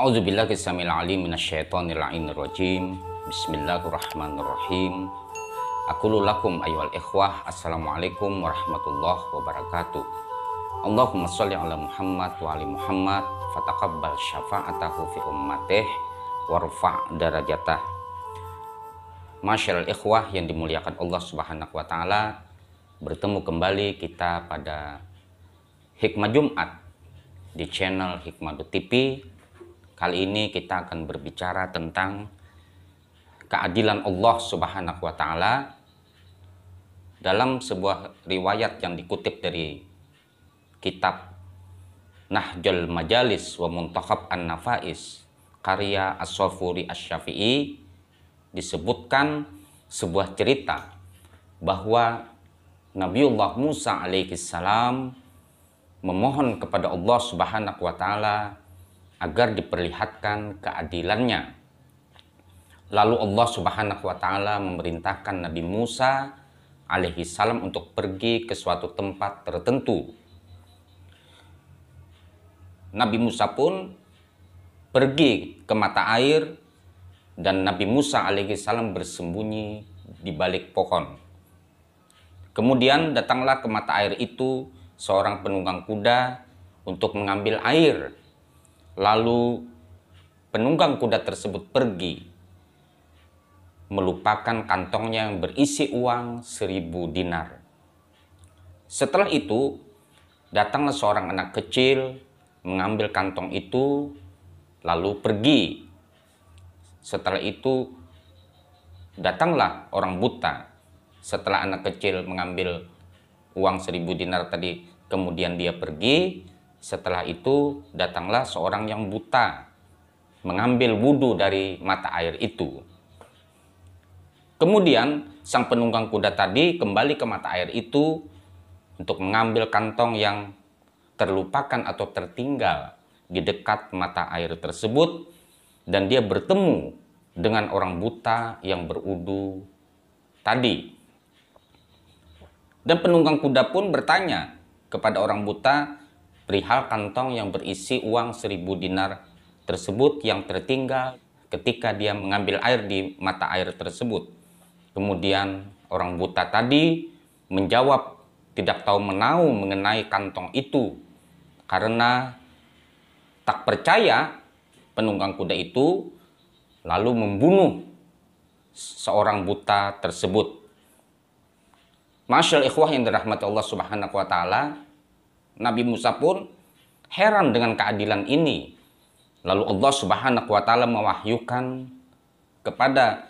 A'udzubillahi samil alim minasyaitonir rajim. Bismillahirrahmanirrahim. Aqulu lakum ayyuhal ikhwah, assalamualaikum warahmatullahi wabarakatuh. Allahumma sholli ala Muhammad wa ali Muhammad fataqabbal syafa'atahu fi ummatih warfa' darajatah. Masyaallah ikhwah yang dimuliakan Allah Subhanahu wa taala, bertemu kembali kita pada Hikmah Jumat di channel Hikmah.tv. Kali ini kita akan berbicara tentang keadilan Allah Subhanahu wa taala dalam sebuah riwayat yang dikutip dari kitab Nahjul Majalis wa Muntakhab An-Nafais karya As-Safuri Asy-Syafi'i. Disebutkan sebuah cerita bahwa Nabiullah Musa alaihi salam memohon kepada Allah Subhanahu wa taala agar diperlihatkan keadilannya. Lalu Allah Subhanahu wa taala memerintahkan Nabi Musa alaihi salam untuk pergi ke suatu tempat tertentu. Nabi Musa pun pergi ke mata air dan Nabi Musa alaihi salam bersembunyi di balik pohon. Kemudian datanglah ke mata air itu seorang penunggang kuda untuk mengambil air. Lalu penunggang kuda tersebut pergi, melupakan kantongnya yang berisi uang 1000 dinar. Setelah itu, datanglah seorang anak kecil, mengambil kantong itu, lalu pergi. Setelah itu, datanglah orang buta. Setelah anak kecil mengambil uang 1000 dinar tadi, kemudian dia pergi. Setelah itu datanglah seorang yang buta mengambil wudhu dari mata air itu. Kemudian sang penunggang kuda tadi kembali ke mata air itu untuk mengambil kantong yang terlupakan atau tertinggal di dekat mata air tersebut, dan dia bertemu dengan orang buta yang berwudhu tadi. Dan penunggang kuda pun bertanya kepada orang buta perihal kantong yang berisi uang 1000 dinar tersebut yang tertinggal ketika dia mengambil air di mata air tersebut. Kemudian orang buta tadi menjawab tidak tahu menahu mengenai kantong itu karena tak percaya penunggang kuda itu, lalu membunuh seorang buta tersebut. Masyaallah ikhwah yang dirahmati Allah Subhanahu wa taala, Nabi Musa pun heran dengan keadilan ini. Lalu Allah Subhanahu wa taala mewahyukan kepada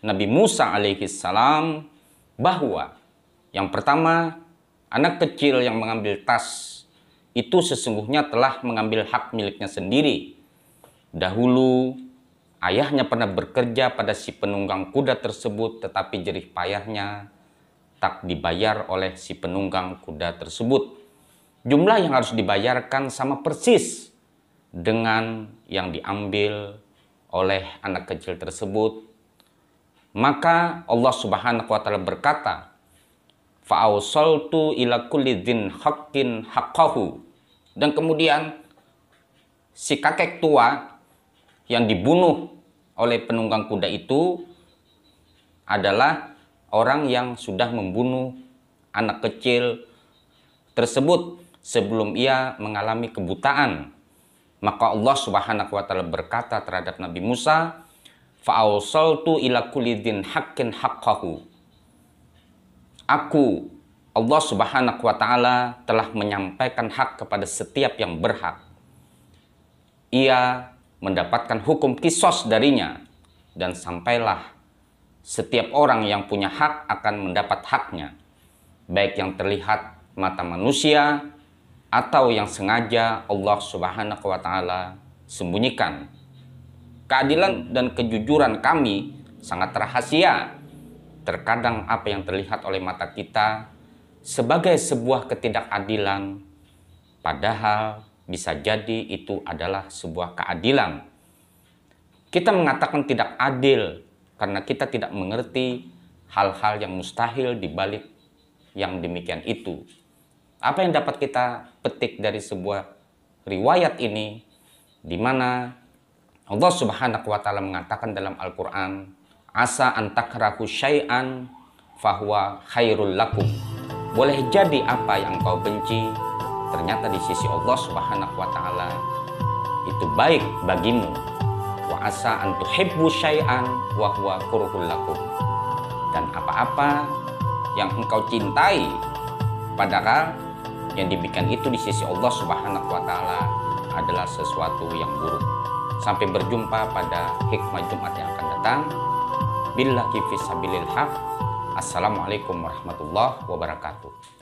Nabi Musa alaihi salam bahwa yang pertama, anak kecil yang mengambil tas itu sesungguhnya telah mengambil hak miliknya sendiri. Dahulu ayahnya pernah bekerja pada si penunggang kuda tersebut, tetapi jerih payahnya tak dibayar oleh si penunggang kuda tersebut. Jumlah yang harus dibayarkan sama persis dengan yang diambil oleh anak kecil tersebut. Maka Allah Subhanahu wa taala berkata, "Fa'awsaltu ila kulli dzin haqqin haqqahu." Dan kemudian si kakek tua yang dibunuh oleh penunggang kuda itu adalah orang yang sudah membunuh anak kecil tersebut sebelum ia mengalami kebutaan. Maka Allah Subhanahu wa taala berkata terhadap Nabi Musa, "Fa'awsaltu ila kulli dzin haqqin haqqahu." Aku, Allah Subhanahu wa taala, telah menyampaikan hak kepada setiap yang berhak. Ia mendapatkan hukum kisos darinya, dan sampailah setiap orang yang punya hak akan mendapat haknya, baik yang terlihat mata manusia atau yang sengaja Allah Subhanahu wa taala sembunyikan. Keadilan dan kejujuran kami sangat rahasia. Terkadang apa yang terlihat oleh mata kita sebagai sebuah ketidakadilan, padahal bisa jadi itu adalah sebuah keadilan. Kita mengatakan tidak adil karena kita tidak mengerti hal-hal yang mustahil di balik yang demikian itu. Apa yang dapat kita petik dari sebuah riwayat ini, di mana Allah Subhanahu wa taala mengatakan dalam Al-Qur'an, asa an takrahu syai'an fahuwa khairul lakum. Boleh jadi apa yang kau benci ternyata di sisi Allah Subhanahu wa taala itu baik bagimu. Wa asa an tuhibbu syai'an wa huwa kurhul lakum. Dan apa-apa yang engkau cintai padahal yang dibikin itu di sisi Allah Subhanahu wa taala adalah sesuatu yang buruk. Sampai berjumpa pada hikmah Jumat yang akan datang. Billahi fisabilil haq. Assalamualaikum warahmatullahi wabarakatuh.